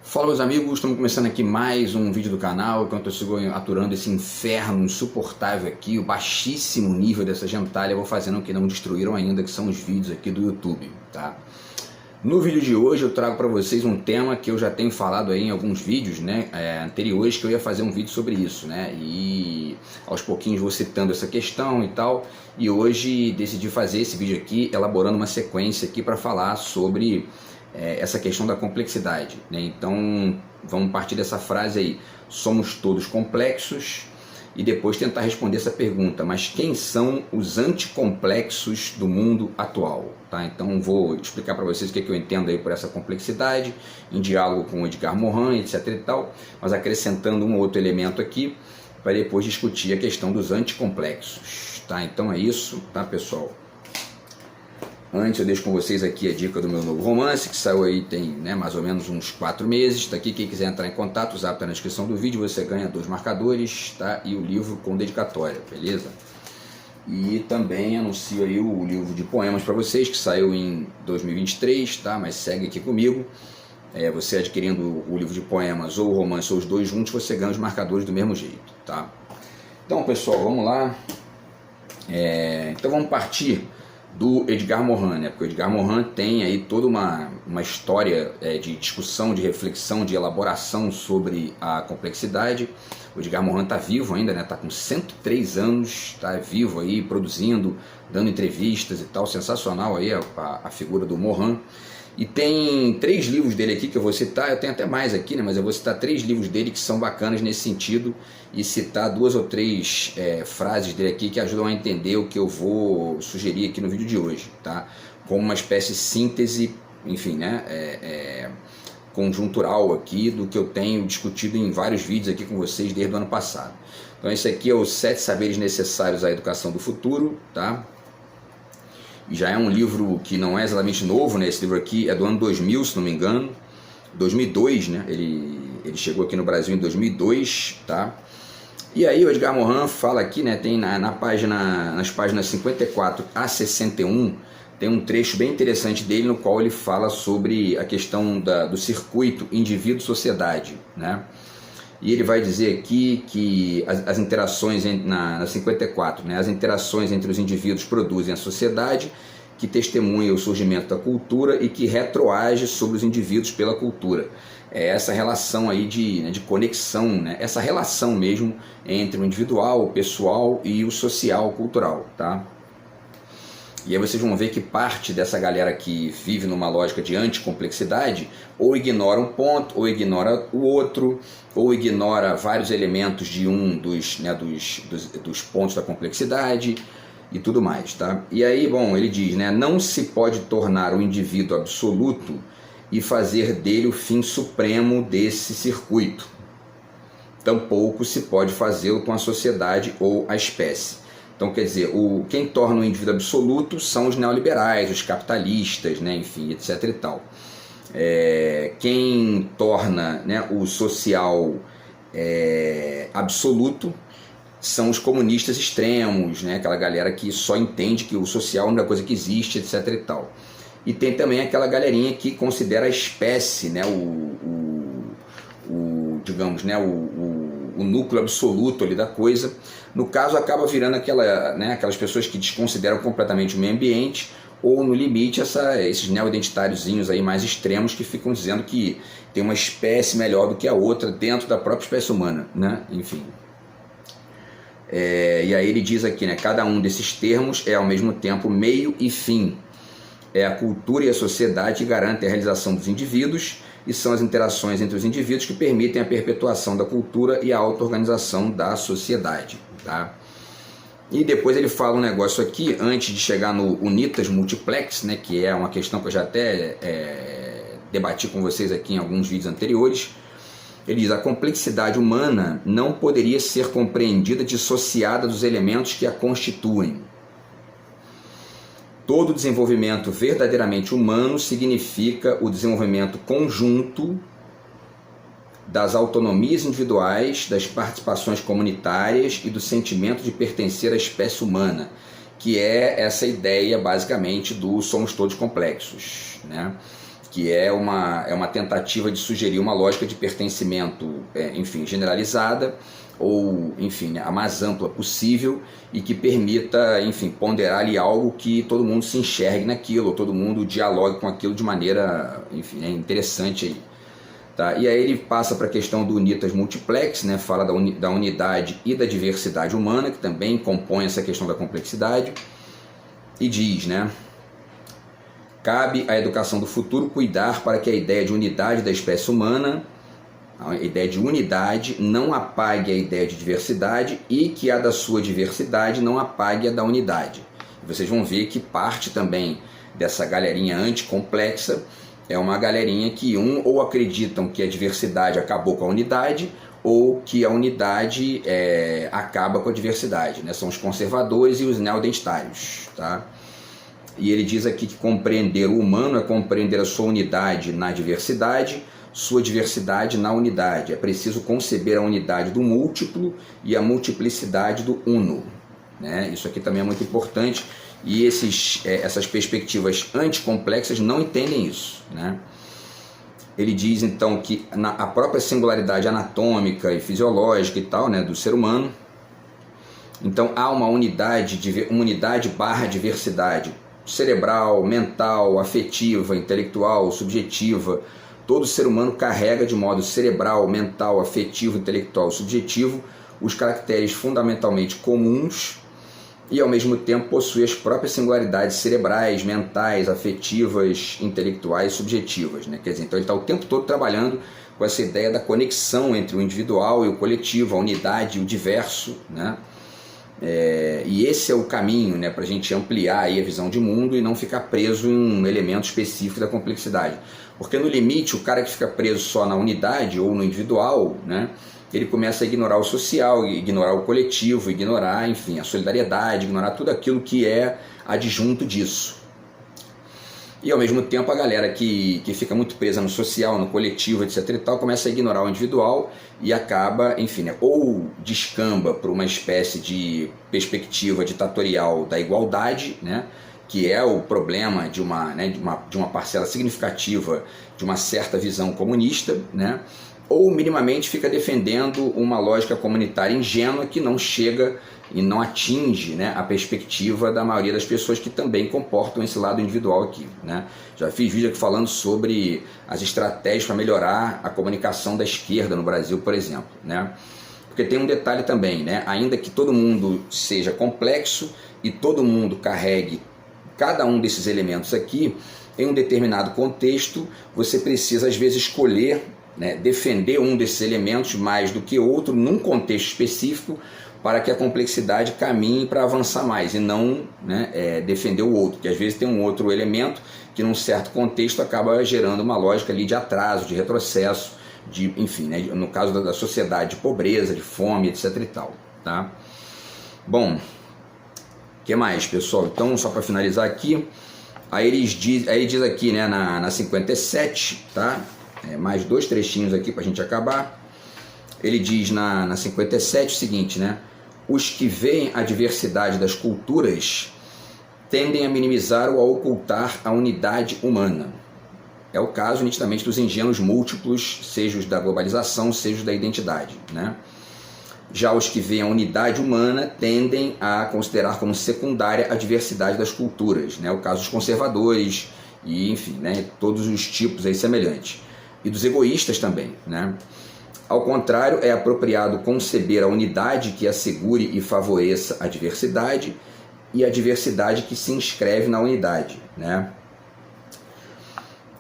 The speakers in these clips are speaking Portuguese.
Fala, meus amigos, estamos começando aqui mais um vídeo do canal, enquanto eu sigo aturando esse inferno insuportável aqui, o baixíssimo nível dessa gentalha. Eu vou fazendo o que não destruíram ainda, que são os vídeos aqui do YouTube, tá? No vídeo de hoje eu trago para vocês um tema que eu já tenho falado aí em alguns vídeos, né, anteriores, que eu ia fazer um vídeo sobre isso, né, e aos pouquinhos vou citando essa questão e tal, e hoje decidi fazer esse vídeo aqui, elaborando uma sequência aqui para falar sobre essa questão da complexidade, né? Então vamos partir dessa frase aí: somos todos complexos, e depois tentar responder essa pergunta: mas quem são os anticomplexos do mundo atual? Tá? Então vou explicar para vocês o que eu entendo aí por essa complexidade, em diálogo com o Edgar Morin, etc e tal, mas acrescentando um outro elemento aqui para depois discutir a questão dos anticomplexos. Tá? Então é isso, tá, pessoal? Antes eu deixo com vocês aqui a dica do meu novo romance, que saiu aí tem, né, mais ou menos uns 4 meses. Está aqui, quem quiser entrar em contato, o zap está na descrição do vídeo, você ganha 2 marcadores, tá? E o livro com dedicatória, beleza? E também anuncio aí o livro de poemas para vocês, que saiu em 2023, tá? Mas segue aqui comigo. Você adquirindo o livro de poemas ou o romance ou os dois juntos, você ganha os marcadores do mesmo jeito, tá? Então, pessoal, vamos lá. Então vamos partir do Edgar Morin, né? Porque o Edgar Morin tem aí toda uma história de discussão, de reflexão, de elaboração sobre a complexidade. O Edgar Morin está vivo ainda, né? Está com 103 anos, está vivo aí, produzindo, dando entrevistas e tal, sensacional aí a figura do Morin. E tem 3 livros dele aqui que eu vou citar, eu tenho até mais aqui, né? Mas eu vou citar 3 livros dele que são bacanas nesse sentido, e citar 2 ou 3 frases dele aqui que ajudam a entender o que eu vou sugerir aqui no vídeo de hoje, tá? Como uma espécie de síntese, enfim, né? Conjuntural aqui do que eu tenho discutido em vários vídeos aqui com vocês desde o ano passado. Então esse aqui é os 7 saberes necessários à educação do futuro, tá? Já é um livro que não é exatamente novo, né? Esse livro aqui é do ano 2000, se não me engano, 2002, né? Ele chegou aqui no Brasil em 2002, tá? E aí o Edgar Morin fala aqui, né? Tem nas páginas 54 a 61, tem um trecho bem interessante dele no qual ele fala sobre a questão do circuito indivíduo-sociedade, né? E ele vai dizer aqui que as interações na 54, né, as interações entre os indivíduos produzem a sociedade, que testemunha o surgimento da cultura e que retroage sobre os indivíduos pela cultura. É essa relação aí de conexão, né, essa relação mesmo entre o individual, o pessoal e o social, cultural, tá? E aí vocês vão ver que parte dessa galera que vive numa lógica de anticomplexidade ou ignora um ponto, ou ignora o outro, ou ignora vários elementos de dos pontos da complexidade e tudo mais, tá? E aí, bom, ele diz, né, não se pode tornar o indivíduo absoluto e fazer dele o fim supremo desse circuito. Tampouco se pode fazê-lo com a sociedade ou a espécie. Então, quer dizer, quem torna o indivíduo absoluto são os neoliberais, os capitalistas, né, enfim, etc e tal. Quem torna, né, o social absoluto são os comunistas extremos, né, aquela galera que só entende que o social é a única coisa que existe, etc e tal. E tem também aquela galerinha que considera a espécie, né, digamos, né, o núcleo absoluto ali da coisa. No caso, acaba virando aquelas pessoas que desconsideram completamente o meio ambiente, ou no limite esses neoidentitáriozinhos aí mais extremos que ficam dizendo que tem uma espécie melhor do que a outra dentro da própria espécie humana, né? Enfim. E aí ele diz aqui, né, cada um desses termos é ao mesmo tempo meio e fim. É a cultura e a sociedade que garantem a realização dos indivíduos, e são as interações entre os indivíduos que permitem a perpetuação da cultura e a auto-organização da sociedade, tá? E depois ele fala um negócio aqui, antes de chegar no Unitas Multiplex, né, que é uma questão que eu já até debati com vocês aqui em alguns vídeos anteriores. Ele diz: a complexidade humana não poderia ser compreendida dissociada dos elementos que a constituem. Todo desenvolvimento verdadeiramente humano significa o desenvolvimento conjunto das autonomias individuais, das participações comunitárias e do sentimento de pertencer à espécie humana, que é essa ideia basicamente do somos todos complexos, né? que é uma tentativa de sugerir uma lógica de pertencimento, enfim, generalizada, ou, enfim, a mais ampla possível, e que permita, enfim, ponderar ali algo que todo mundo se enxergue naquilo, ou todo mundo dialogue com aquilo de maneira, enfim, interessante aí. Tá? E aí ele passa para a questão do Unitas Multiplex, né? Fala da unidade e da diversidade humana, que também compõe essa questão da complexidade, e diz, né? Cabe à educação do futuro cuidar para que a ideia de unidade da espécie humana, a ideia de unidade, não apague a ideia de diversidade e que a da sua diversidade não apague a da unidade. Vocês vão ver que parte também dessa galerinha anticomplexa é uma galerinha que ou acreditam que a diversidade acabou com a unidade, ou que a unidade acaba com a diversidade, né? São os conservadores e os neoidentitários, tá? E ele diz aqui que compreender o humano é compreender a sua unidade na diversidade, sua diversidade na unidade. É preciso conceber a unidade do múltiplo e a multiplicidade do uno, né? Isso aqui também é muito importante. E essas perspectivas anticomplexas não entendem isso, né? Ele diz então que a própria singularidade anatômica e fisiológica e tal, né, do ser humano, então há uma unidade barra diversidade cerebral, mental, afetiva, intelectual, subjetiva. Todo ser humano carrega de modo cerebral, mental, afetivo, intelectual, subjetivo os caracteres fundamentalmente comuns e ao mesmo tempo possui as próprias singularidades cerebrais, mentais, afetivas, intelectuais e subjetivas, né? Quer dizer, então ele está o tempo todo trabalhando com essa ideia da conexão entre o individual e o coletivo, a unidade e o diverso, né? E esse é o caminho, né, para a gente ampliar aí a visão de mundo e não ficar preso em um elemento específico da complexidade. Porque no limite, o cara que fica preso só na unidade ou no individual, né, ele começa a ignorar o social, ignorar o coletivo, ignorar, enfim, a solidariedade, ignorar tudo aquilo que é adjunto disso. E ao mesmo tempo a galera que fica muito presa no social, no coletivo, etc e tal, começa a ignorar o individual e acaba, enfim, né, ou descamba para uma espécie de perspectiva ditatorial da igualdade, né, que é o problema de uma parcela significativa de uma certa visão comunista, né, ou minimamente fica defendendo uma lógica comunitária ingênua que não chega e não atinge, né, a perspectiva da maioria das pessoas que também comportam esse lado individual aqui, né? Já fiz vídeo aqui falando sobre as estratégias para melhorar a comunicação da esquerda no Brasil, por exemplo, né? Porque tem um detalhe também, né? Ainda que todo mundo seja complexo e todo mundo carregue cada um desses elementos aqui, em um determinado contexto, você precisa às vezes escolher, né, defender um desses elementos mais do que outro num contexto específico para que a complexidade caminhe para avançar mais e não, né, defender o outro, que às vezes tem um outro elemento que num certo contexto acaba gerando uma lógica ali de atraso, de retrocesso, de, enfim, né, no caso da sociedade, de pobreza, de fome, etc e tal, tá? Bom, o que mais, pessoal? Então, só para finalizar aqui, aí ele diz aqui, né, na 57, tá? Mais dois trechinhos aqui para a gente acabar. Ele diz na 57 o seguinte, né? Os que veem a diversidade das culturas tendem a minimizar ou a ocultar a unidade humana. É o caso, nitidamente, dos ingênuos múltiplos, seja os da globalização, seja os da identidade, né? Já os que veem a unidade humana tendem a considerar como secundária a diversidade das culturas, né? O caso dos conservadores e, enfim, né, todos os tipos aí semelhantes. E dos egoístas também, né? Ao contrário, é apropriado conceber a unidade que assegure e favoreça a diversidade e a diversidade que se inscreve na unidade, né?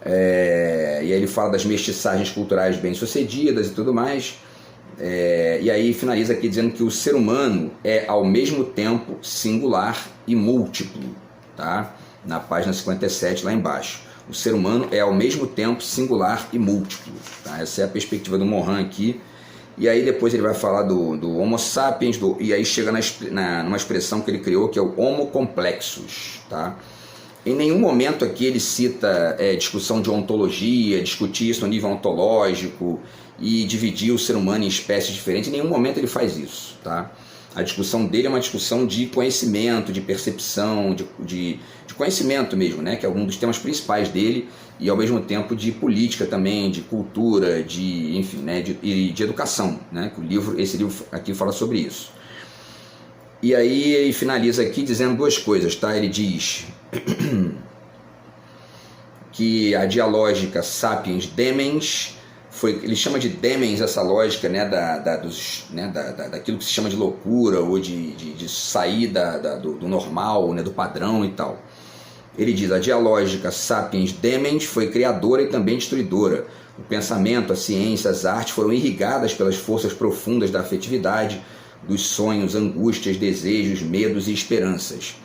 E aí ele fala das mestiçagens culturais bem-sucedidas e tudo mais. E aí finaliza aqui dizendo que o ser humano é ao mesmo tempo singular e múltiplo, tá? Na página 57 lá embaixo. O ser humano é ao mesmo tempo singular e múltiplo, tá? Essa é a perspectiva do Morin aqui. E aí depois ele vai falar do Homo sapiens, e aí chega numa expressão que ele criou, que é o Homo complexus, tá? Em nenhum momento aqui ele cita discussão de ontologia, discutir isso no nível ontológico e dividir o ser humano em espécies diferentes. Em nenhum momento ele faz isso, tá? A discussão dele é uma discussão de conhecimento, de percepção, de conhecimento mesmo, né? Que é um dos temas principais dele, e ao mesmo tempo de política também, de cultura, enfim, né? de educação, né? Esse livro aqui fala sobre isso. E aí ele finaliza aqui dizendo duas coisas, tá? Ele diz que a dialógica Sapiens Demens ele chama de demens essa lógica, né, daquilo que se chama de loucura ou de sair do normal, né, do padrão e tal. Ele diz: a dialógica Sapiens Demens foi criadora e também destruidora. O pensamento, a ciência, as artes foram irrigadas pelas forças profundas da afetividade, dos sonhos, angústias, desejos, medos e esperanças.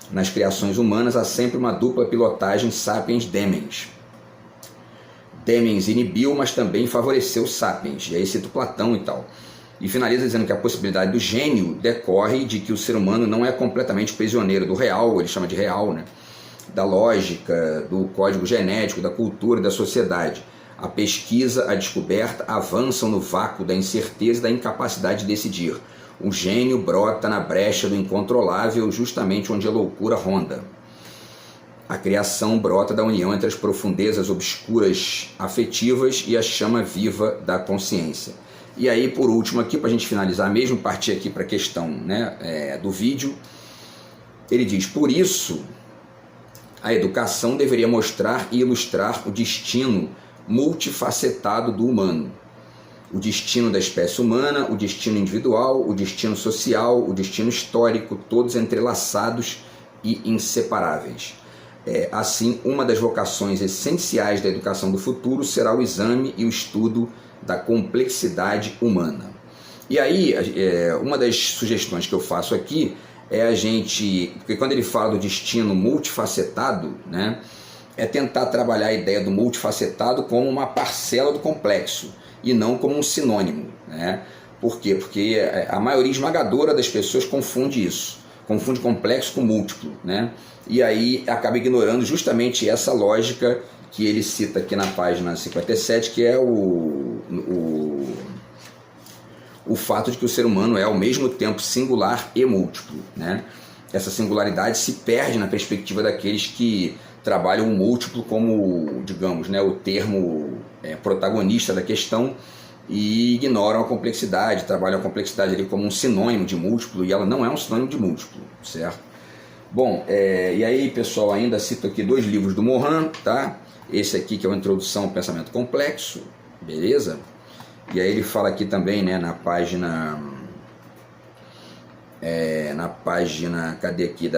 Nas criações humanas há sempre uma dupla pilotagem Sapiens Demens. Demens inibiu, mas também favoreceu Sapiens. E aí cita Platão e tal. E finaliza dizendo que a possibilidade do gênio decorre de que o ser humano não é completamente prisioneiro do real, ele chama de real, né? Da lógica, do código genético, da cultura e da sociedade. A pesquisa, a descoberta avançam no vácuo da incerteza e da incapacidade de decidir. O gênio brota na brecha do incontrolável, justamente onde a loucura ronda. A criação brota da união entre as profundezas obscuras afetivas e a chama viva da consciência. E aí, por último, aqui para a gente finalizar mesmo, partir aqui para a questão, né, do vídeo, ele diz: por isso, a educação deveria mostrar e ilustrar o destino multifacetado do humano. O destino da espécie humana, o destino individual, o destino social, o destino histórico, todos entrelaçados e inseparáveis. Assim, uma das vocações essenciais da educação do futuro será o exame e o estudo da complexidade humana. E aí, uma das sugestões que eu faço aqui é a gente, porque quando ele fala do destino multifacetado, né, é tentar trabalhar a ideia do multifacetado como uma parcela do complexo e não como um sinônimo, né? Por quê? Porque a maioria esmagadora das pessoas confunde isso, confunde complexo com múltiplo, né? E aí acaba ignorando justamente essa lógica que ele cita aqui na página 57, que é o fato de que o ser humano é ao mesmo tempo singular e múltiplo, né? Essa singularidade se perde na perspectiva daqueles que trabalham o múltiplo como, digamos, né, o termo protagonista da questão e ignoram a complexidade, trabalham a complexidade ali como um sinônimo de múltiplo, e ela não é um sinônimo de múltiplo, certo? Bom, e aí, pessoal, ainda cito aqui dois livros do Mohan, tá? Esse aqui que é uma introdução ao pensamento complexo, beleza? E aí ele fala aqui também, né, na página, cadê aqui,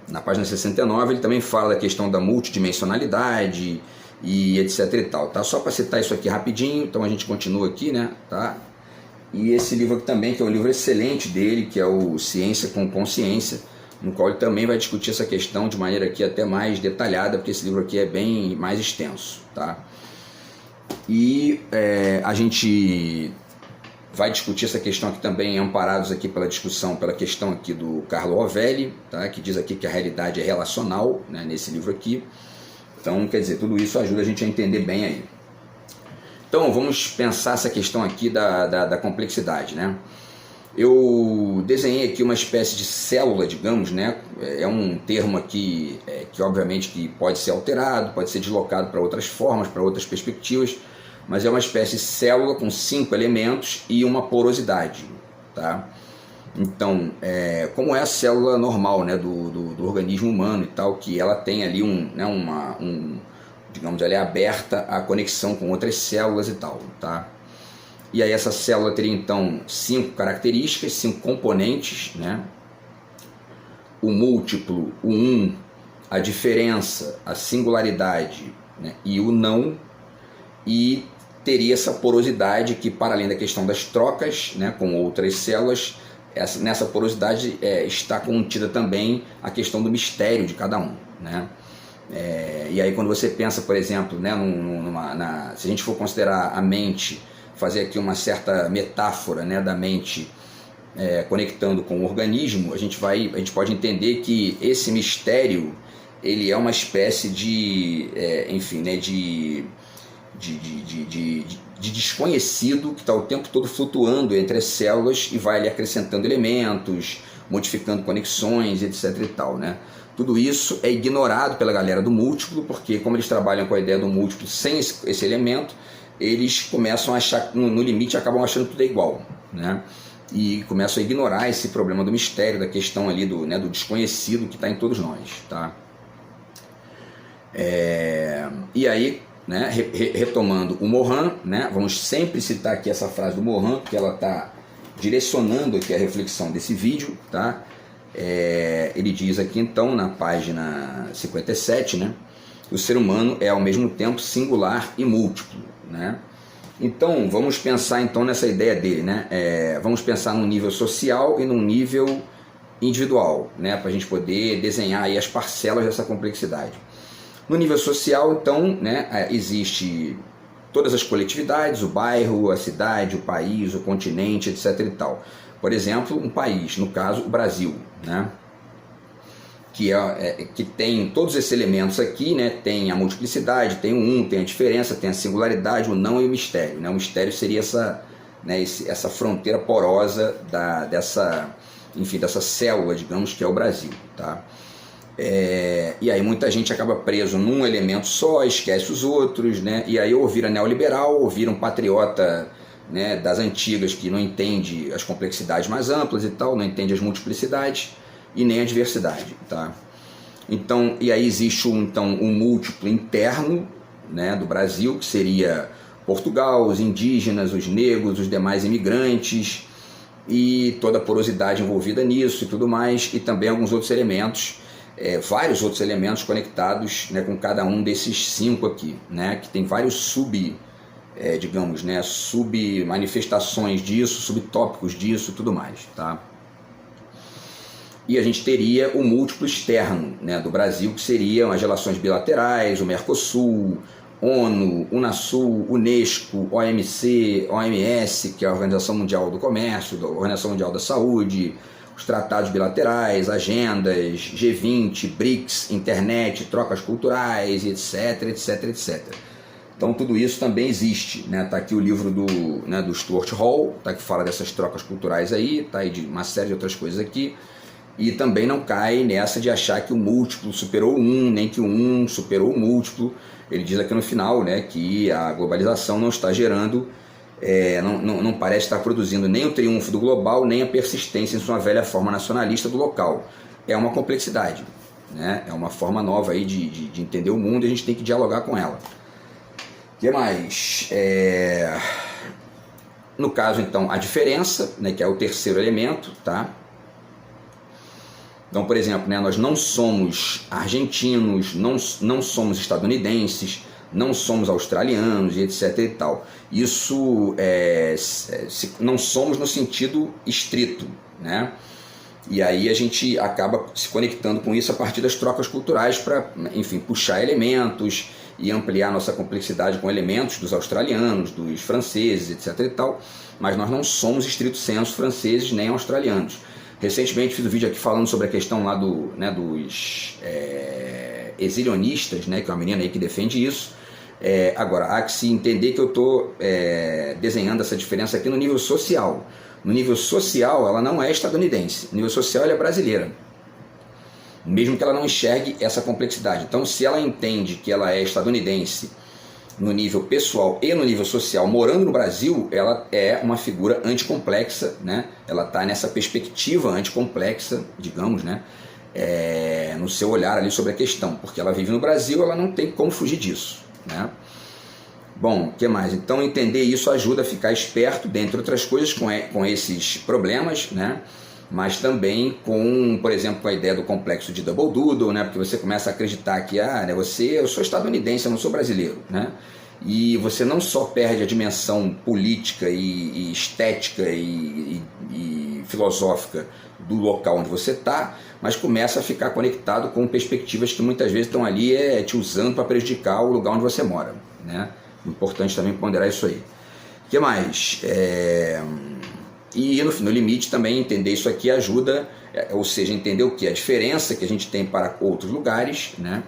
na página 69, ele também fala da questão da multidimensionalidade e etc e tal, tá? Só para citar isso aqui rapidinho, então a gente continua aqui, né, tá? E esse livro aqui também, que é um livro excelente dele, que é o Ciência com Consciência, no qual ele também vai discutir essa questão de maneira aqui até mais detalhada, porque esse livro aqui é bem mais extenso, tá? E a gente vai discutir essa questão aqui também, amparados aqui pela discussão, pela questão aqui do Carlo Rovelli, tá? Que diz aqui que a realidade é relacional, né, nesse livro aqui. Então, quer dizer, tudo isso ajuda a gente a entender bem aí. Então, vamos pensar essa questão aqui da complexidade, né? Eu desenhei aqui uma espécie de célula, digamos, né? É um termo aqui que obviamente que pode ser alterado, pode ser deslocado para outras formas, para outras perspectivas, mas é uma espécie de célula com 5 elementos e uma porosidade, tá? Então, como é a célula normal, né, do organismo humano e tal, que ela tem ali digamos, ela é aberta à conexão com outras células e tal, tá? E aí essa célula teria então 5 características, 5 componentes, né? O múltiplo, o a diferença, a singularidade, né, e o não, e teria essa porosidade que, para além da questão das trocas, né, com outras células, nessa porosidade está contida também a questão do mistério de cada um, né? E aí quando você pensa, por exemplo, né, se a gente for considerar a mente, fazer aqui uma certa metáfora, né, da mente conectando com o organismo, a gente pode entender que esse mistério ele é uma espécie de, enfim, né, de de desconhecido que está o tempo todo flutuando entre as células e vai ali acrescentando elementos, modificando conexões, etc. e tal, né? Tudo isso é ignorado pela galera do múltiplo, porque como eles trabalham com a ideia do múltiplo sem esse elemento, eles começam a achar, no limite, acabam achando tudo é igual, né? E começam a ignorar esse problema do mistério, da questão ali do desconhecido que está em todos nós, tá? E aí, né, retomando o Morin, né, vamos sempre citar aqui essa frase do Morin, porque ela está direcionando aqui a reflexão desse vídeo, tá? Ele diz aqui então na página 57, né, o ser humano é ao mesmo tempo singular e múltiplo, né? Então vamos pensar então nessa ideia dele, né? Vamos pensar num nível social e num nível individual, né, para a gente poder desenhar aí as parcelas dessa complexidade. No nível social, então, né, existe todas as coletividades, o bairro, a cidade, o país, o continente, etc. e tal. Por exemplo, um país, no caso o Brasil, né, que tem todos esses elementos aqui, né, tem a multiplicidade, tem o um, tem a diferença, tem a singularidade, o não e o mistério, né? O mistério seria essa, né, essa fronteira porosa dessa célula, digamos, que é o Brasil, tá? E aí muita gente acaba preso num elemento só, esquece os outros, né? E aí ou vira neoliberal, ou vira um patriota, né, das antigas, que não entende as complexidades mais amplas e tal, não entende as multiplicidades e nem a diversidade, tá? Então, e aí existe um múltiplo interno, né, do Brasil, que seria Portugal, os indígenas, os negros, os demais imigrantes e toda a porosidade envolvida nisso e tudo mais, e também alguns outros elementos, vários outros elementos conectados, né, com cada um desses 5 aqui, né, que tem vários digamos, né, submanifestações disso, subtópicos disso e tudo mais, tá? E a gente teria o múltiplo externo, né, do Brasil, que seriam as relações bilaterais, o Mercosul, ONU, Unasul, Unesco, OMC, OMS, que é a Organização Mundial do Comércio, a Organização Mundial da Saúde, os tratados bilaterais, agendas, G20, BRICS, internet, trocas culturais, etc, etc, etc. Então tudo isso também existe, né? Tá aqui o livro do Stuart Hall, tá, que fala dessas trocas culturais aí, tá aí de uma série de outras coisas aqui. E também não cai nessa de achar que o múltiplo superou o 1, nem que o 1 superou o múltiplo. Ele diz aqui no final, né, que a globalização não está gerando, não parece estar produzindo nem o triunfo do global, nem a persistência em sua velha forma nacionalista do local. É uma complexidade, né? É uma forma nova aí de entender o mundo e a gente tem que dialogar com ela. O que mais? No caso, então, a diferença, né, que é o terceiro elemento, tá? Então, por exemplo, né, nós não somos argentinos, não somos estadunidenses, não somos australianos e etc e tal. Isso não somos no sentido estrito, né? E aí a gente acaba se conectando com isso a partir das trocas culturais para, enfim, puxar elementos e ampliar nossa complexidade com elementos dos australianos, dos franceses, etc e tal. Mas nós não somos estrito sensu franceses nem australianos. Recentemente fiz um vídeo aqui falando sobre a questão lá dos exilionistas, né, que é uma menina aí que defende isso. Agora, há que se entender que eu estou desenhando essa diferença aqui no nível social. No nível social, ela não é estadunidense. No nível social, ela é brasileira. Mesmo que ela não enxergue essa complexidade. Então, se ela entende que ela é estadunidense no nível pessoal e no nível social, morando no Brasil, ela é uma figura anticomplexa, né? Ela está nessa perspectiva anticomplexa, digamos, né? No seu olhar ali sobre a questão, porque ela vive no Brasil, ela não tem como fugir disso, né? Bom, o que mais? Então entender isso ajuda a ficar esperto, dentre outras coisas, com esses problemas, né? Mas também com, por exemplo, com a ideia do complexo de Double Doodle, né? Porque você começa a acreditar que eu sou estadunidense, eu não sou brasileiro, né? E você não só perde a dimensão política e estética e filosófica do local onde você está, mas começa a ficar conectado com perspectivas que muitas vezes estão ali te usando para prejudicar o lugar onde você mora, né? Importante também ponderar isso aí. O que mais? E no limite também entender isso aqui ajuda, ou seja, entender o que? A diferença que a gente tem para outros lugares, né?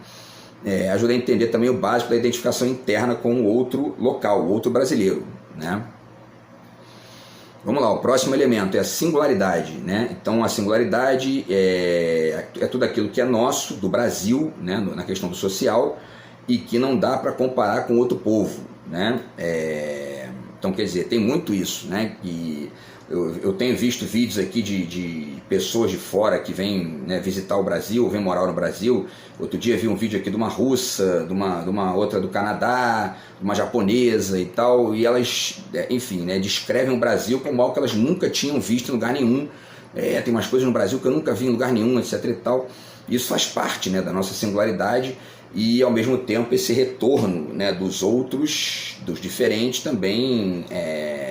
ajuda a entender também o básico da identificação interna com o outro local, o outro brasileiro, né? Vamos lá, o próximo elemento é a singularidade, né? Então a singularidade é tudo aquilo que é nosso, do Brasil, né? Na questão do social, e que não dá para comparar com outro povo, né? Então, quer dizer, tem muito isso, né? Que eu tenho visto vídeos aqui de pessoas de fora que vêm, né, visitar o Brasil, vêm morar no Brasil. Outro dia vi um vídeo aqui de uma russa, de uma outra do Canadá, de uma japonesa e tal, e elas, enfim, né, descrevem o Brasil como algo que elas nunca tinham visto em lugar nenhum. Tem umas coisas no Brasil que eu nunca vi em lugar nenhum, etc e tal. Isso faz parte, né, da nossa singularidade. E ao mesmo tempo esse retorno, né, dos outros, dos diferentes também,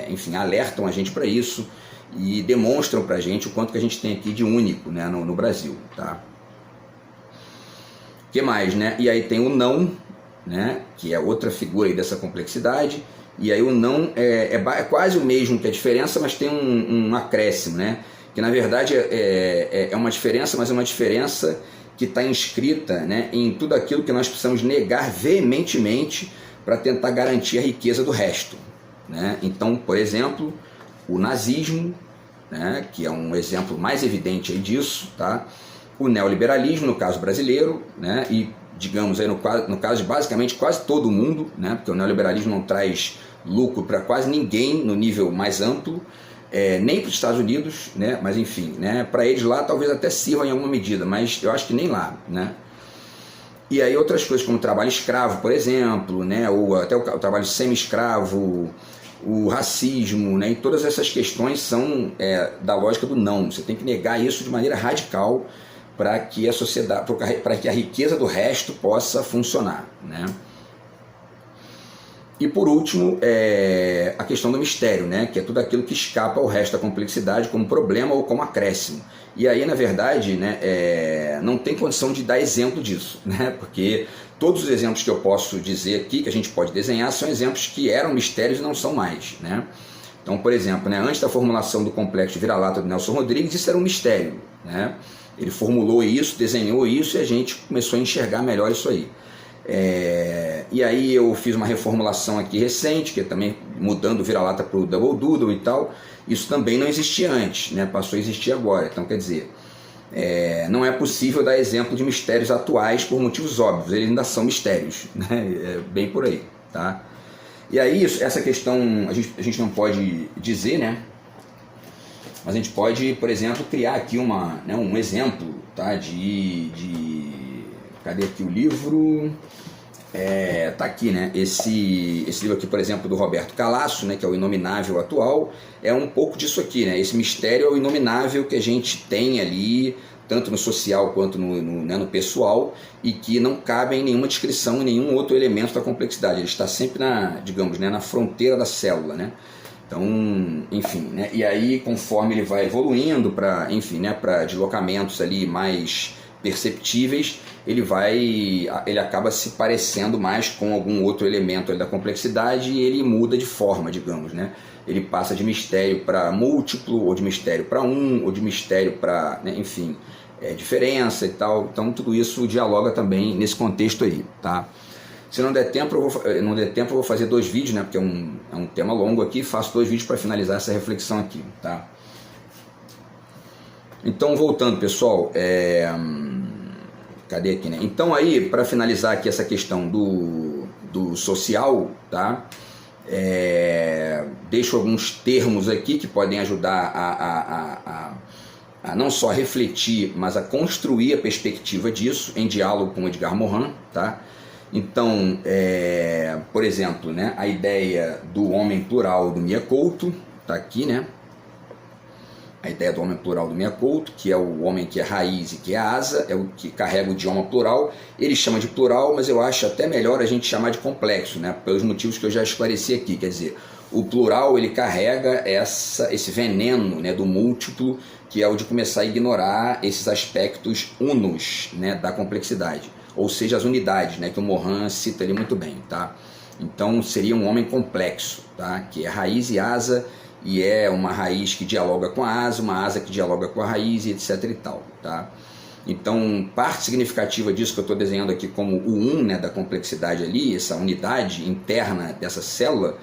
enfim, alertam a gente para isso e demonstram para a gente o quanto que a gente tem aqui de único, né, no Brasil, tá? O que mais, né? E aí tem o não, né, que é outra figura aí dessa complexidade. E aí o não é quase o mesmo que a diferença, mas tem um acréscimo, né? Que na verdade é uma diferença, mas é uma diferença que está inscrita, né, em tudo aquilo que nós precisamos negar veementemente para tentar garantir a riqueza do resto, né? Então, por exemplo, o nazismo, né, que é um exemplo mais evidente aí disso, tá? O neoliberalismo, no caso brasileiro, né, e digamos aí no caso de basicamente quase todo mundo, né, porque o neoliberalismo não traz lucro para quase ninguém no nível mais amplo, nem para os Estados Unidos, né, mas enfim, né, para eles lá talvez até sirva em alguma medida, mas eu acho que nem lá, né. E aí outras coisas como o trabalho escravo, por exemplo, né, ou até o trabalho semi-escravo, o racismo, né, e todas essas questões são da lógica do não. Você tem que negar isso de maneira radical para que a sociedade, para que a riqueza do resto possa funcionar, né. E por último, a questão do mistério, né? Que é tudo aquilo que escapa ao resto da complexidade como problema ou como acréscimo. E aí, na verdade, né, não tem condição de dar exemplo disso, né? Porque todos os exemplos que eu posso dizer aqui, que a gente pode desenhar, são exemplos que eram mistérios e não são mais, né? Então, por exemplo, né, antes da formulação do complexo de vira-lata do Nelson Rodrigues, isso era um mistério, né? Ele formulou isso, desenhou isso e a gente começou a enxergar melhor isso aí. E aí eu fiz uma reformulação aqui recente, que é também mudando o vira-lata para o Double Doodle e tal. Isso também não existia antes, né? Passou a existir agora. Então, quer dizer, não é possível dar exemplo de mistérios atuais por motivos óbvios, eles ainda são mistérios, né? Bem por aí, tá? E aí essa questão a gente não pode dizer, né? Mas a gente pode, por exemplo, criar aqui um exemplo, tá? Cadê aqui o livro? Tá aqui, né? Esse livro aqui, por exemplo, do Roberto Calasso, né, que é o Inominável Atual, é um pouco disso aqui, né? Esse mistério é o inominável que a gente tem ali, tanto no social quanto no pessoal, e que não cabe em nenhuma descrição, em nenhum outro elemento da complexidade. Ele está sempre digamos, né, na fronteira da célula, né? Então, enfim, né? E aí, conforme ele vai evoluindo para, enfim, né, para deslocamentos ali mais perceptíveis, ele acaba se parecendo mais com algum outro elemento ali da complexidade e ele muda de forma, digamos, né? Ele passa de mistério para múltiplo, ou de mistério para ou de mistério para, né, enfim, diferença e tal. Então tudo isso dialoga também nesse contexto aí, tá? Se não der tempo, eu vou fazer 2 vídeos, né? Porque é um tema longo aqui, faço 2 vídeos para finalizar essa reflexão aqui, tá? Então, voltando, pessoal, cadê aqui, né? Então aí, para finalizar aqui essa questão do social, tá? Deixo alguns termos aqui que podem ajudar a não só refletir, mas a construir a perspectiva disso em diálogo com Edgar Morin, tá? Então, por exemplo, né, a ideia do homem plural do Mia Couto, tá aqui, né? A ideia do homem plural do Mia Couto, que é o homem que é raiz e que é asa, é o que carrega o idioma plural. Ele chama de plural, mas eu acho até melhor a gente chamar de complexo, né? Pelos motivos que eu já esclareci aqui. Quer dizer, o plural ele carrega esse veneno, né, do múltiplo, que é o de começar a ignorar esses aspectos unos, né, da complexidade, ou seja, as unidades, né, que o Morin cita ali muito bem, tá? Então seria um homem complexo, tá? Que é raiz e asa, e é uma raiz que dialoga com a asa que dialoga com a raiz, e etc e tal, tá? Então, parte significativa disso que eu estou desenhando aqui como o 1, né, da complexidade ali, essa unidade interna dessa célula,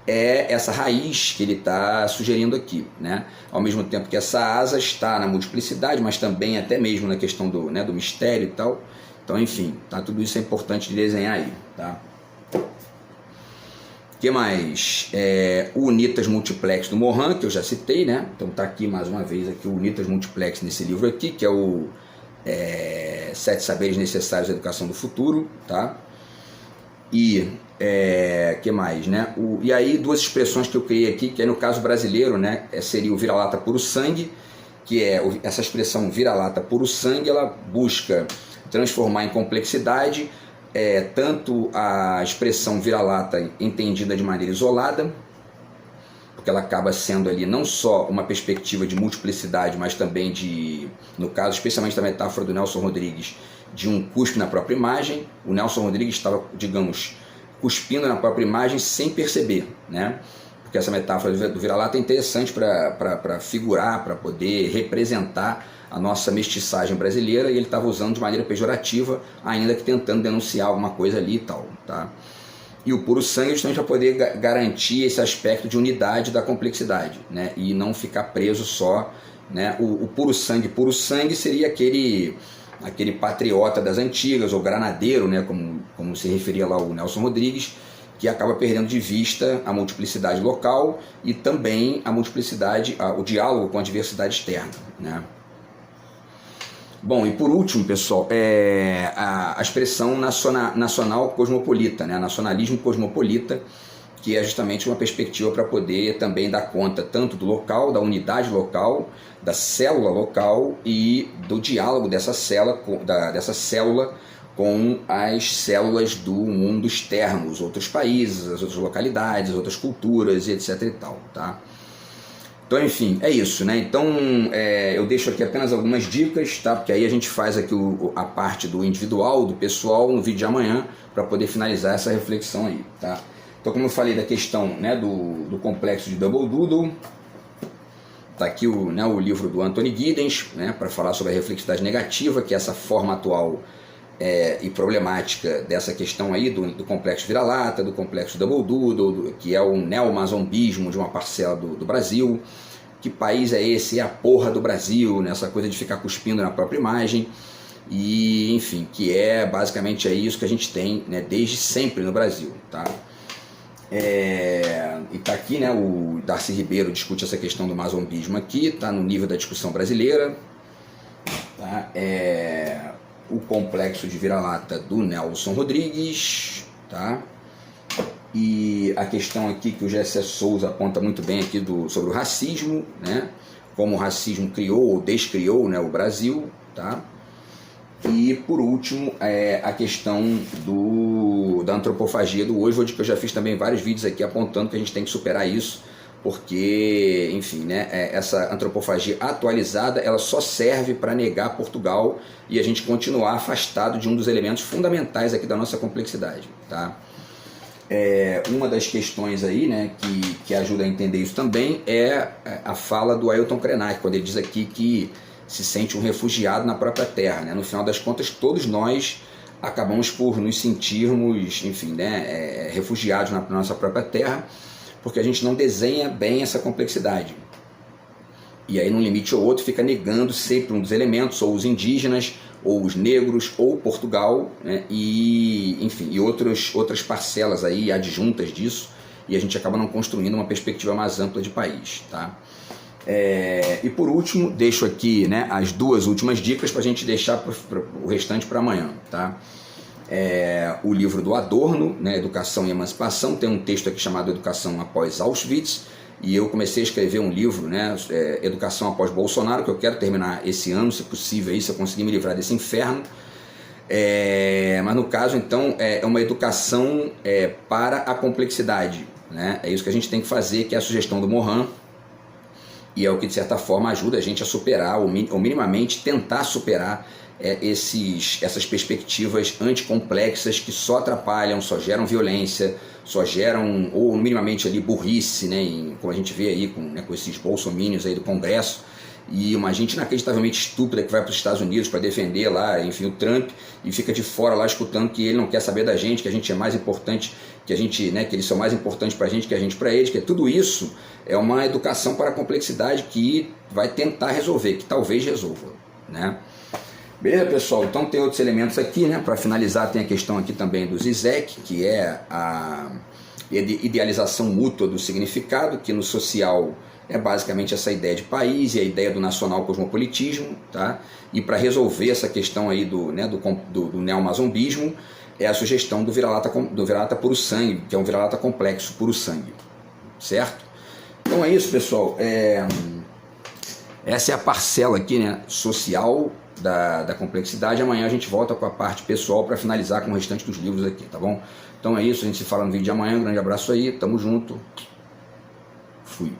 é essa raiz que ele está sugerindo aqui, né? Ao mesmo tempo que essa asa está na multiplicidade, mas também até mesmo na questão do, né, do mistério e tal. Então, enfim, tá, tudo isso é importante de desenhar aí, tá? O que mais? O Unitas Multiplex do Morin, que eu já citei, né? Então tá aqui mais uma vez aqui o Unitas Multiplex nesse livro aqui, que é o 7 Saberes Necessários à Educação do Futuro, tá? E que mais, né? E aí duas expressões que eu criei aqui, que é no caso brasileiro, né? Seria o vira-lata puro sangue, que é essa expressão vira-lata puro sangue, ela busca transformar em complexidade tanto a expressão vira-lata entendida de maneira isolada, porque ela acaba sendo ali não só uma perspectiva de multiplicidade, mas também de, no caso, especialmente da metáfora do Nelson Rodrigues, de um cuspe na própria imagem. O Nelson Rodrigues estava, digamos, cuspindo na própria imagem sem perceber, né? Porque essa metáfora do vira-lata é interessante para figurar, para poder representar a nossa mestiçagem brasileira, e ele estava usando de maneira pejorativa, ainda que tentando denunciar alguma coisa ali e tal, tá? E o puro sangue justamente para poder garantir esse aspecto de unidade da complexidade, né? E não ficar preso só, né? O puro sangue seria aquele patriota das antigas, ou granadeiro, né? Como se referia lá o Nelson Rodrigues, que acaba perdendo de vista a multiplicidade local e também a multiplicidade, o diálogo com a diversidade externa, né? Bom, e por último, pessoal, a expressão nacional cosmopolita, né? Nacionalismo cosmopolita, que é justamente uma perspectiva para poder também dar conta tanto do local, da unidade local, da célula local e do diálogo dessa célula com as células do mundo externo, os outros países, as outras localidades, as outras culturas e etc e tal, tá? Então, enfim, é isso, né? Então, eu deixo aqui apenas algumas dicas, tá? Porque aí a gente faz aqui a parte do individual, do pessoal, no vídeo de amanhã, para poder finalizar essa reflexão aí, tá? Então, como eu falei da questão, né, do complexo de Double Doodle, tá aqui o livro do Anthony Giddens, né, para falar sobre a reflexidade negativa, que é essa forma atual e problemática dessa questão aí do complexo vira-lata, do complexo Double Doodle, que é o neomazombismo de uma parcela do Brasil. Que país é esse? É a porra do Brasil, nessa coisa de ficar cuspindo na própria imagem. E, enfim, que é basicamente isso que a gente tem, né, desde sempre no Brasil, tá? E tá aqui, né, o Darcy Ribeiro discute essa questão do mazombismo aqui, tá no nível da discussão brasileira, tá? O complexo de vira-lata do Nelson Rodrigues, tá? E a questão aqui que o Gessé Souza aponta muito bem aqui sobre o racismo, né? Como o racismo criou ou descriou, né, o Brasil, tá? E por último, a questão da antropofagia do Oswald, que eu já fiz também vários vídeos aqui apontando que a gente tem que superar isso, porque, enfim, né, essa antropofagia atualizada, ela só serve para negar Portugal e a gente continuar afastado de um dos elementos fundamentais aqui da nossa complexidade, tá? Uma das questões aí, né, que ajuda a entender isso também é a fala do Ailton Krenak, quando ele diz aqui que se sente um refugiado na própria terra, né? No final das contas, todos nós acabamos por nos sentirmos, enfim, né, refugiados na nossa própria terra, porque a gente não desenha bem essa complexidade. E aí, num limite ou outro, fica negando sempre um dos elementos, ou os indígenas, ou os negros, ou Portugal, né? E, enfim, e outras parcelas aí adjuntas disso, e a gente acaba não construindo uma perspectiva mais ampla de país, tá? E por último, deixo aqui, né, as duas últimas dicas para a gente deixar o restante para amanhã, tá? O livro do Adorno, né, Educação e Emancipação, tem um texto aqui chamado Educação após Auschwitz, e eu comecei a escrever um livro, né, Educação após Bolsonaro, que eu quero terminar esse ano, se possível, se eu conseguir me livrar desse inferno. Mas no caso, então, é uma educação para a complexidade, né? É isso que a gente tem que fazer, que é a sugestão do Morin, e é o que de certa forma ajuda a gente a superar, ou minimamente tentar superar essas perspectivas anticomplexas que só atrapalham, só geram violência, só geram, ou minimamente ali, burrice, né, como a gente vê aí com esses bolsominions aí do Congresso, e uma gente inacreditavelmente estúpida que vai para os Estados Unidos para defender lá, enfim, o Trump, e fica de fora lá escutando que ele não quer saber da gente, que a gente é mais importante, que a gente, né, que eles são mais importantes para a gente que a gente para eles, que tudo isso é uma educação para a complexidade que vai tentar resolver, que talvez resolva, né? Beleza, pessoal? Então tem outros elementos aqui, né? Para finalizar, tem a questão aqui também do Zizek, que é a idealização mútua do significado, que no social é basicamente essa ideia de país e a ideia do nacional cosmopolitismo, tá? E para resolver essa questão aí do neomazombismo, é a sugestão do vira-lata puro sangue, que é um vira-lata complexo, puro sangue, certo? Então é isso, pessoal. Essa é a parcela aqui, né, social da complexidade. Amanhã a gente volta com a parte pessoal para finalizar com o restante dos livros aqui, tá bom? Então é isso, a gente se fala no vídeo de amanhã. Um grande abraço aí, tamo junto. Fui.